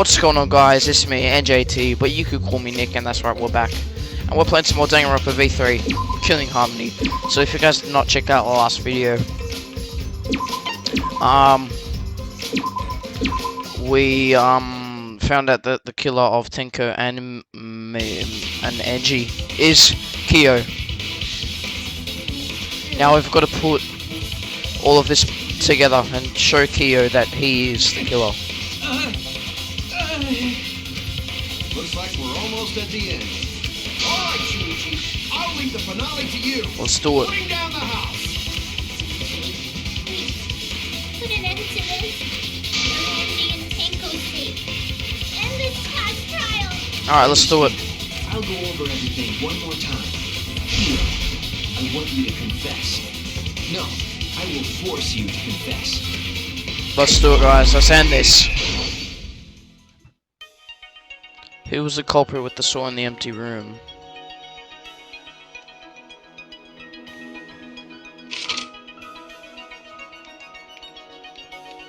What's going on, guys? It's me, NJT, but you could call me Nick, and that's right, we're back. And we're playing some more Danganronpa V3, Killing Harmony. So if you guys did not check out the last video, we found out that the killer of Tenko and Angie is Kiyo. Now we've got to put all of this together and show Kiyo that he is the killer. Looks like we're almost at the end. All right, Shinichi, I'll leave the finale to you. Let's do it. Putting down the house. Put an end to this. Angie and Tenko's sake. End this class trial. Alright, let's do it. I'll go over everything one more time. Here, I want you to confess. No, I will force you to confess. Let's do it, guys. Let's end this. Who was the culprit with the saw in the empty room?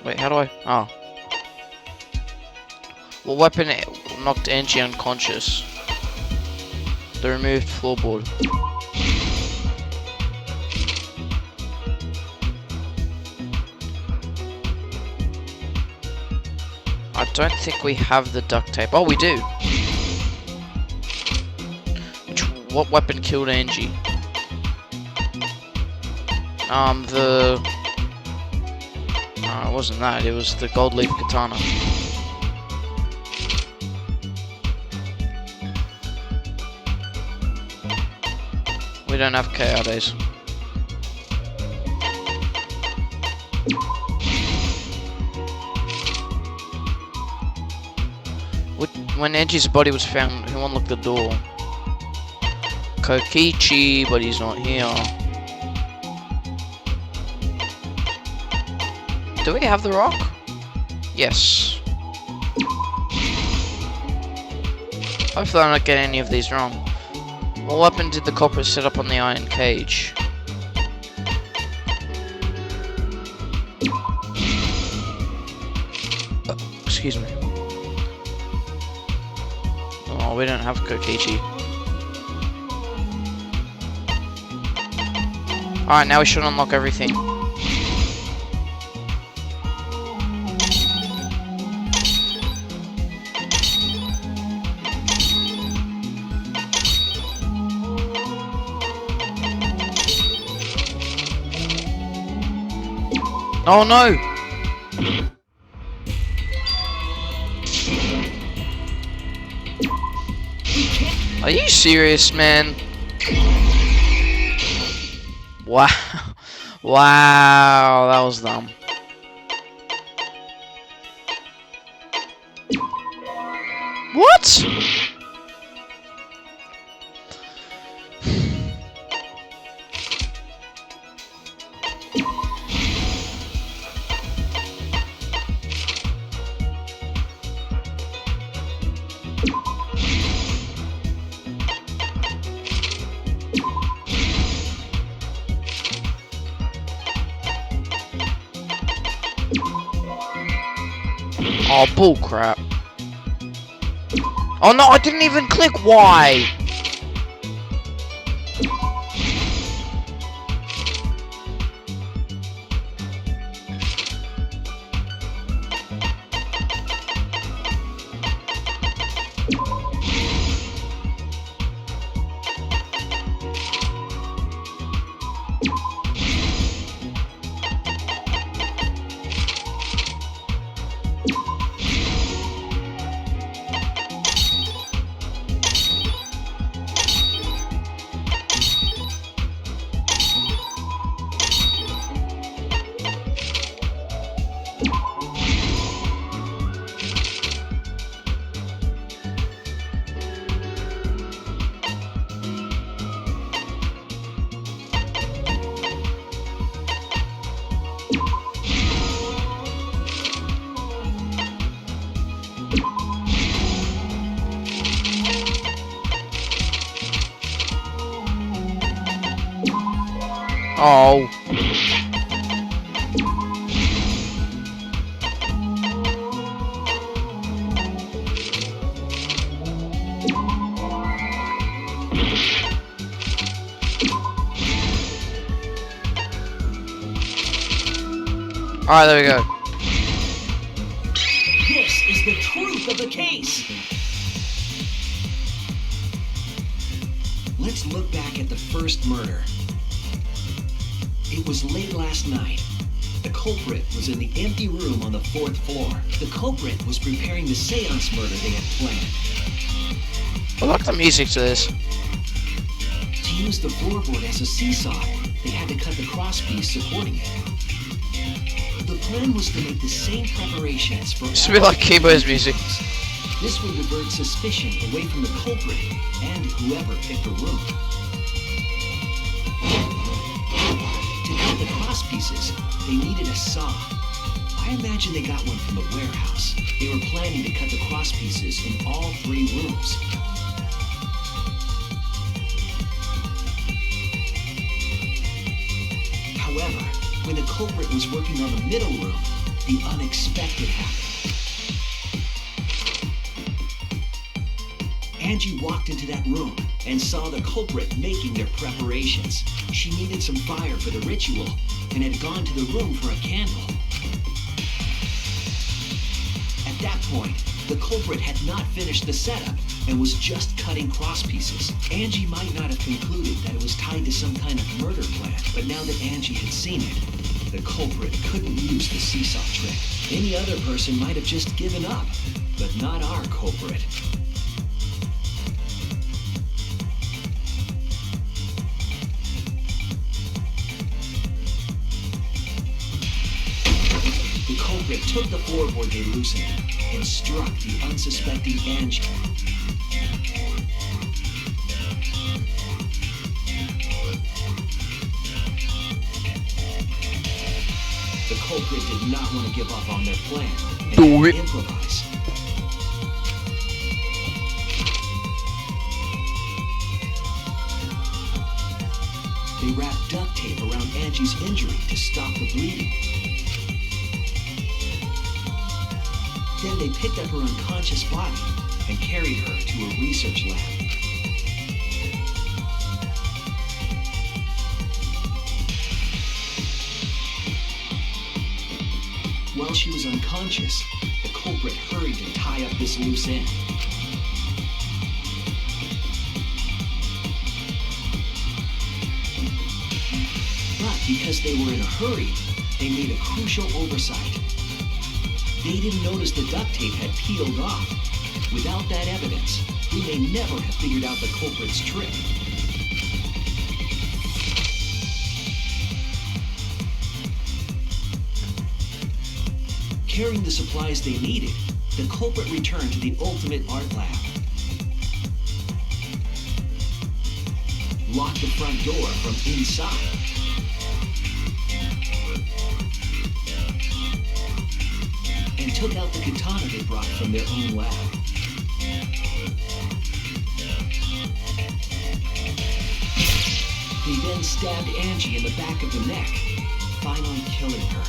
Wait, how do I... Oh. What weapon knocked Angie unconscious? The removed floorboard. I don't think we have the duct tape. Oh, we do. What weapon killed Angie? It wasn't that. It was the gold leaf katana. We don't have KO days. When Angie's body was found, who unlocked the door? Kokichi, but he's not here. Do we have the rock? Yes. Hopefully I'm not getting any of these wrong. What weapon did the culprit set up on the iron cage? Excuse me. Oh, we don't have Kokichi. Alright, now we should unlock everything. Oh no! Are you serious, man? Wow. Wow, that was dumb. What? Oh, bullcrap. Oh no, I didn't even click Y! Oh. Alright, there we go. This is the truth of the case. Let's look back at the first murder. It was late last night. The culprit was in the empty room on the 4th floor. The culprit was preparing the seance murder they had planned. I like the music to this. To use the floorboard as a seesaw, they had to cut the crosspiece supporting it. The plan was to make the same preparations for It's a bit like Kiyo's music. This would divert suspicion away from the culprit and whoever picked the room. To cut the cross pieces, they needed a saw. I imagine they got one from the warehouse. They were planning to cut the cross pieces in all 3 rooms. However, when the culprit was working on the middle room, the unexpected happened. Angie walked into that room and saw the culprit making their preparations. She needed some fire for the ritual and had gone to the room for a candle. At that point, the culprit had not finished the setup and was just cutting cross pieces. Angie might not have concluded that it was tied to some kind of murder plan, but now that Angie had seen it, the culprit couldn't use the seesaw trick. Any other person might have just given up, but not our culprit. The culprit took the floorboard they loosened and struck the unsuspecting Angie. The culprit did not want to give up on their plan and Do had it. to improvise. They wrapped duct tape around Angie's injury to stop the bleeding. Then they picked up her unconscious body and carried her to a research lab. While she was unconscious, the culprit hurried to tie up this loose end. But because they were in a hurry, they made a crucial oversight. They didn't notice the duct tape had peeled off. Without that evidence, we may never have figured out the culprit's trick. Carrying the supplies they needed, the culprit returned to the ultimate art lab. Locked the front door from inside. And took out the katana they brought from their own lab. They then stabbed Angie in the back of the neck, finally killing her.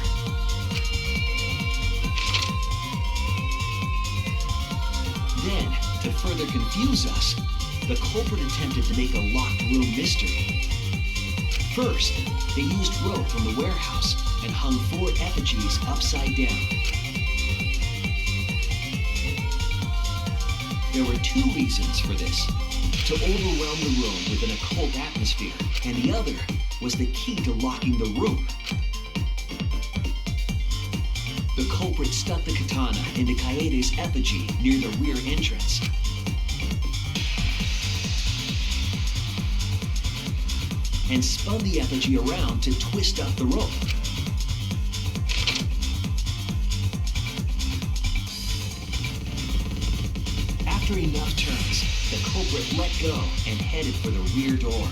Then, to further confuse us, the culprit attempted to make a locked room mystery. First, they used rope from the warehouse and hung 4 effigies upside down. There were 2 reasons for this: to overwhelm the room with an occult atmosphere, and the other was the key to locking the room. The culprit stuck the katana into Kaede's effigy near the rear entrance. And spun the effigy around to twist up the rope. After enough turns, the culprit let go and headed for the rear door.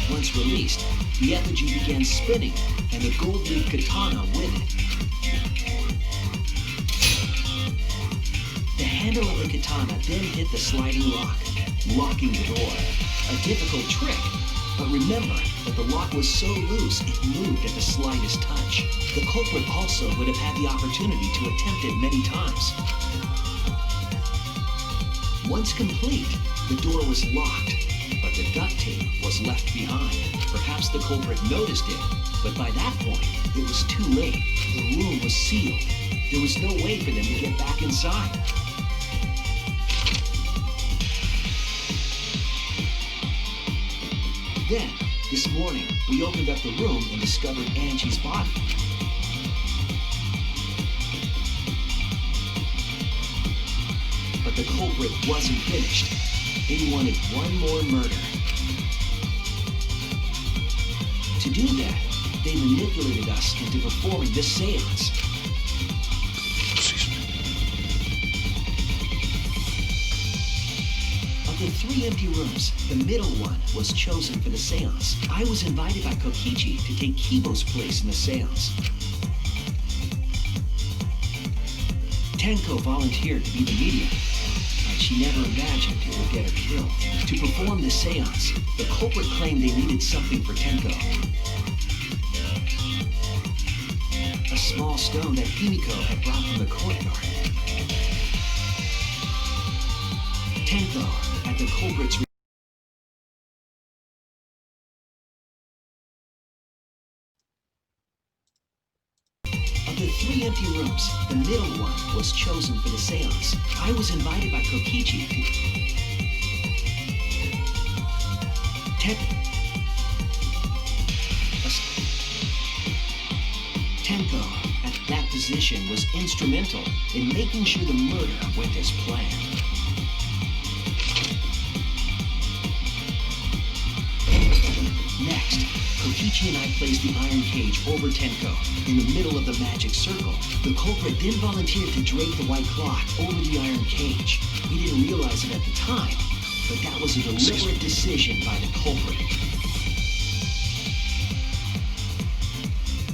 Once released, the effigy began spinning, and the gold leaf katana with it. The handle of the katana then hit the sliding lock, locking the door. A difficult trick, but remember that the lock was so loose it moved at the slightest touch. The culprit also would have had the opportunity to attempt it many times. Once complete, the door was locked, but the duct tape was left behind. Perhaps the culprit noticed it, but by that point, it was too late. The room was sealed. There was no way for them to get back inside. Then, this morning, we opened up the room and discovered Angie's body. But the culprit wasn't finished. They wanted one more murder. To do that, they manipulated us into performing this seance. Of the 3 empty rooms, the middle one was chosen for the seance. I was invited by Kokichi to take Kiyo's place in the seance. Tenko volunteered to be the medium, but she never imagined it would get her killed. To perform the seance, the culprit claimed they needed something for Tenko. A small stone that Himiko had brought from the courtyard. Tenko, at the culprit's Of the 3 empty rooms, the middle one was chosen for the seance. I was invited by Kokichi to... Tenko, at that position, was instrumental in making sure the murder went as planned. Next, Kokichi and I placed the iron cage over Tenko in the middle of the magic circle. The culprit then volunteered to drape the white cloth over the iron cage. We didn't realize it at the time, but that was a deliberate decision by the culprit.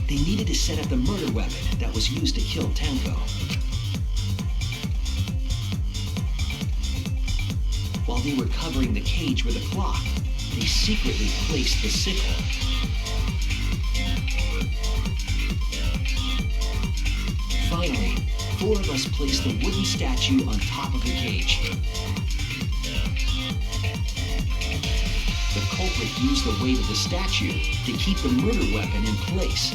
They needed to set up the murder weapon that was used to kill Tenko. While they were covering the cage with a cloth, they secretly placed the sickle. Finally, 4 of us placed the wooden statue on top of the cage. The culprit used the weight of the statue to keep the murder weapon in place.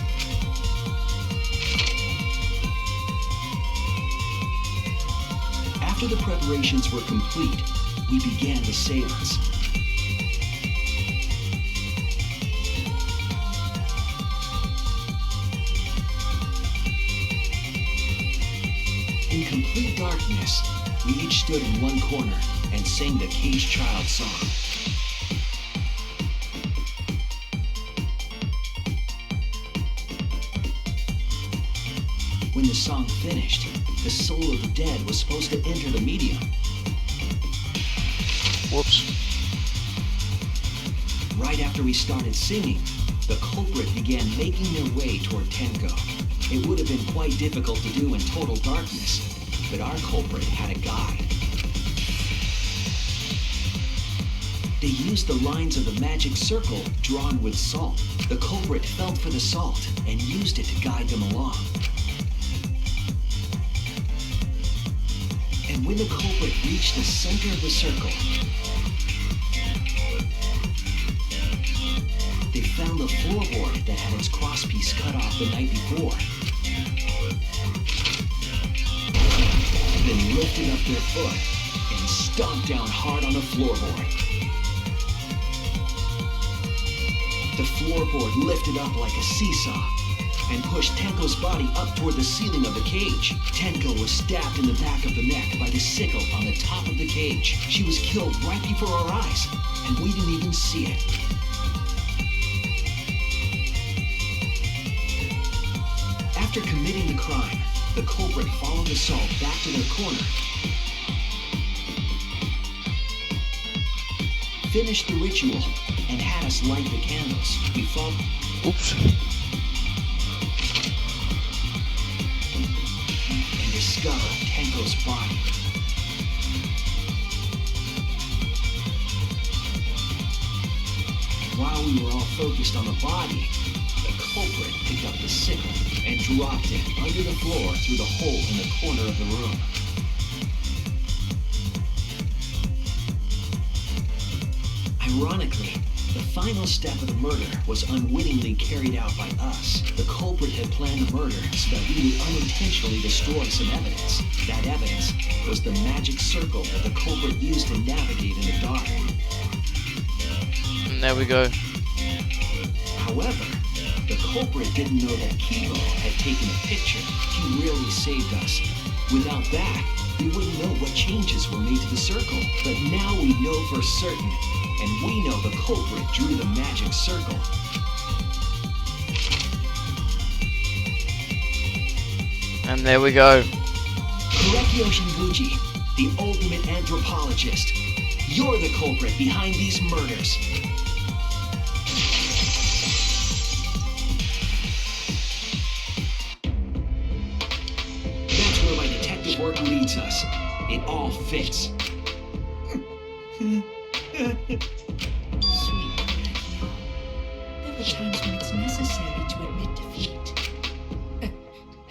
After the preparations were complete, we began the seance. In complete darkness, we each stood in one corner and sang the Cage Child song. When the song finished, the soul of the dead was supposed to enter the medium. Whoops. Right after we started singing, the culprit began making their way toward Tenko. It would have been quite difficult to do in total darkness, but our culprit had a guide. They used the lines of the magic circle drawn with salt. The culprit felt for the salt and used it to guide them along. And when the culprit reached the center of the circle, they found the floorboard that had its crosspiece cut off the night before. Then lifted up their foot and stomped down hard on the floorboard. The floorboard lifted up like a seesaw and pushed Tenko's body up toward the ceiling of the cage. Tenko was stabbed in the back of the neck by the sickle on the top of the cage. She was killed right before our eyes, and we didn't even see it. After committing the crime, the culprit followed us all back to their corner, finished the ritual, and had us light the candles. We followed. Oops. And discovered Tenko's body. While we were all focused on the body, the culprit picked up the sickle and dropped it under the floor through the hole in the corner of the room. Ironically, the final step of the murder was unwittingly carried out by us. The culprit had planned the murder so that we would unintentionally destroy some evidence. That evidence was the magic circle that the culprit used to navigate in the dark. And there we go. However, the culprit didn't know that Kiyo had taken a picture. He really saved us. Without that, we wouldn't know what changes were made to the circle. But now we know for certain, and we know the culprit drew the magic circle. And there we go. Kiyo Shinguchi, the ultimate anthropologist. You're the culprit behind these murders. That's where my detective work leads us. It all fits. Sweet Kiyo. There are times when it's necessary to admit defeat.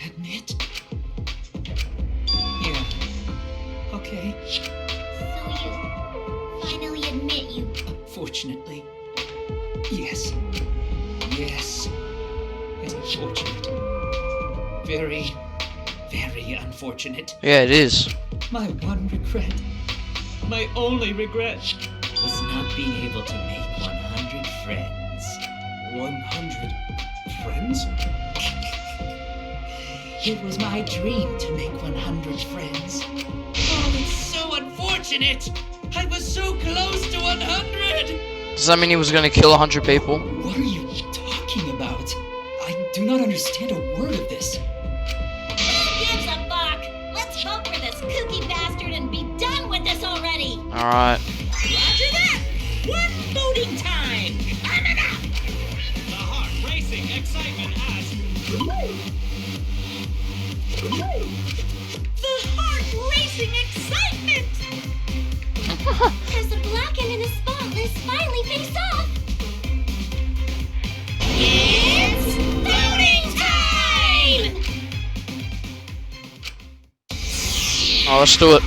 Admit? Yeah. Okay. So you finally admit you. Unfortunately. Yes. Yes. It's unfortunate. Very, very unfortunate. Yeah, it is. My one regret, my only regret, was not being able to make 100 friends. 100 friends? It was my dream to make 100 friends. Oh, it's so unfortunate! I was so close to 100! Does that mean he was gonna kill 100 people? What are you talking about? I do not understand a word of this. Who gives a fuck? Let's vote for this kooky bastard and be done with this already. Alright. Roger that! One voting time! I'm enough! The heart racing excitement as The heart racing excitement! As the blackened and the spotless finally face off. It's voting time! Oh, let's do it.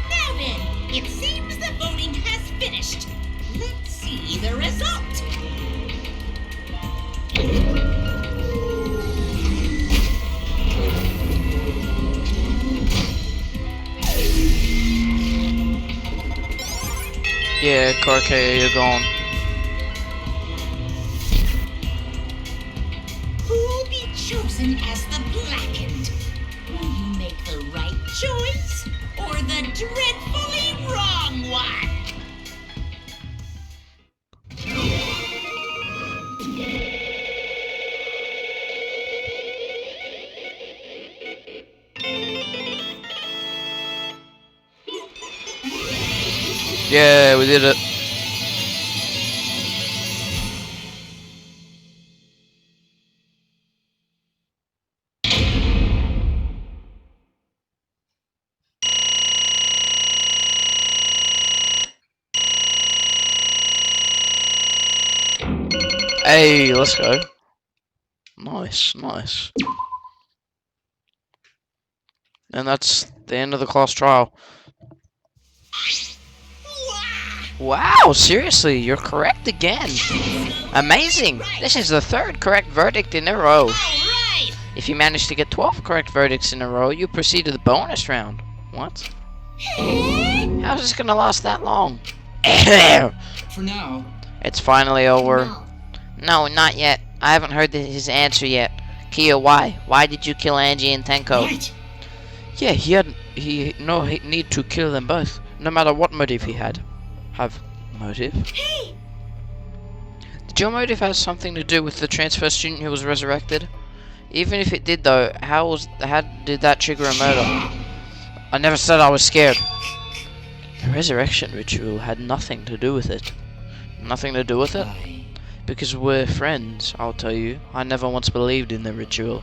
Now then, it seems the voting has finished. Let's see the result. Yeah, Karke, you're gone. Who'll be chosen as the blackened? Will you make the right choice or the dreadfully wrong one? Yeah, we did it. Hey, let's go. Nice, nice. And that's the end of the class trial. Wow, seriously, you're correct again. Amazing! This is the third correct verdict in a row. Alright! If you manage to get 12 correct verdicts in a row, you proceed to the bonus round. What? How's this gonna last that long? For now. It's finally over. No. No, not yet. I haven't heard his answer yet. Kiyo, why? Why did you kill Angie and Tenko? Right! Yeah, he no need to kill them both, no matter what motive he had. Have motive? Hey! Did your motive have something to do with the transfer student who was resurrected? Even if it did, though, how did that trigger a murder? I never said I was scared. The resurrection ritual had nothing to do with it. Nothing to do with it? Because we're friends, I'll tell you. I never once believed in the ritual.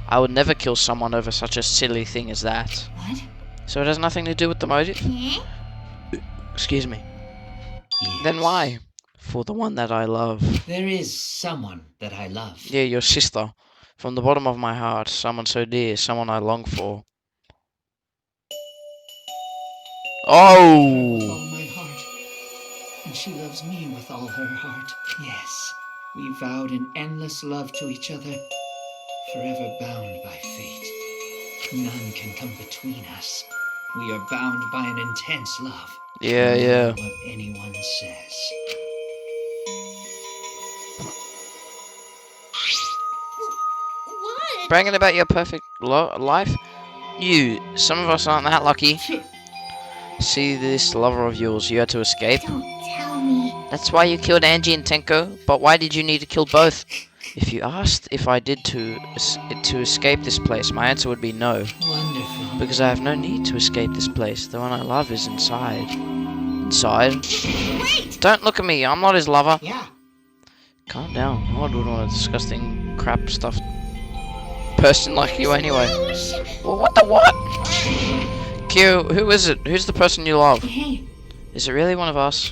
I would never kill someone over such a silly thing as that. What? So it has nothing to do with the motive? Hmm? Excuse me. Then why? for the one that I love. There is someone that I love. Yeah, your sister. From the bottom of my heart, someone so dear, someone I long for. With all Oh! my heart. And she loves me with all her heart. Yes, we vowed an endless love to each other, forever bound by fate. None can come between us. We are bound by an intense love. Yeah, no yeah. matter what anyone says. What? Bragging about your perfect life? Some of us aren't that lucky. See this lover of yours, you had to escape? Don't tell me. That's why you killed Angie and Tenko, but why did you need to kill both? If you asked if I did to escape this place, my answer would be no. Wonderful. Because I have no need to escape this place. The one I love is inside. Inside? Wait! Don't look at me, I'm not his lover. Yeah. Calm down. No one would want a disgusting, crap stuffed person like you anyway. Well, what the what? Kiyo, who is it? Who's the person you love? Hey. Is it really one of us?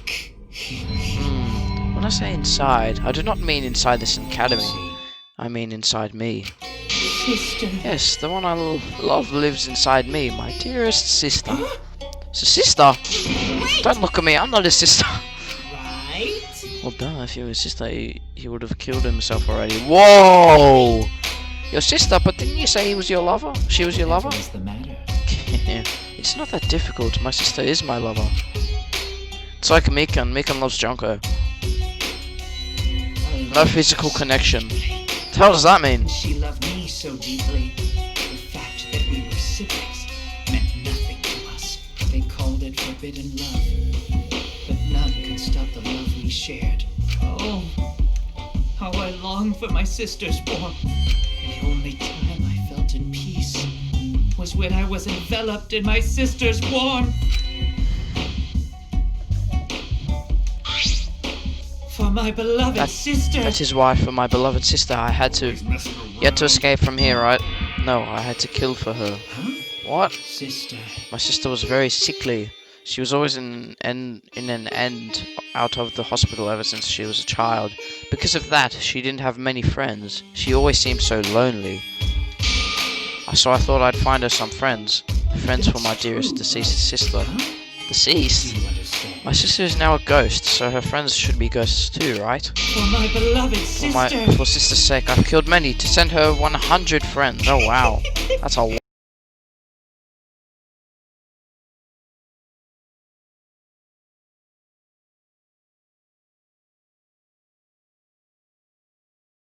When I say inside, I do not mean inside this academy. I mean inside me. Sister. Yes, the one I love lives inside me, my dearest sister. It's a sister? Don't look at me, I'm not his sister. Right? Well, duh, if you were his sister, he would have killed himself already. Whoa! Your sister, but didn't you say he was your lover? She was your lover? What's the matter? It's not that difficult. My sister is my lover. It's like Mikan. Mikan loves Junko. No physical connection. What the hell does that mean? She loved me so deeply. The fact that we were siblings meant nothing to us. They called it forbidden love. But none could stop the love we shared. Oh, how I long for my sister's warmth. The only time I felt at peace was when I was enveloped in my sister's warmth. For my beloved sister. That is why, for my beloved sister, I had to. You had to escape from here, right? No, I had to kill for her. Huh? What? Sister. My sister was very sickly. She was always in an end out of the hospital ever since she was a child. Because of that, she didn't have many friends. She always seemed so lonely. So I thought I'd find her some friends. Friends for my dearest deceased sister. Deceased? Do you understand? My sister is now a ghost, so her friends should be ghosts too, right? For my beloved sister. For sister's sake, I've killed many to send her 100 friends. Oh wow, that's a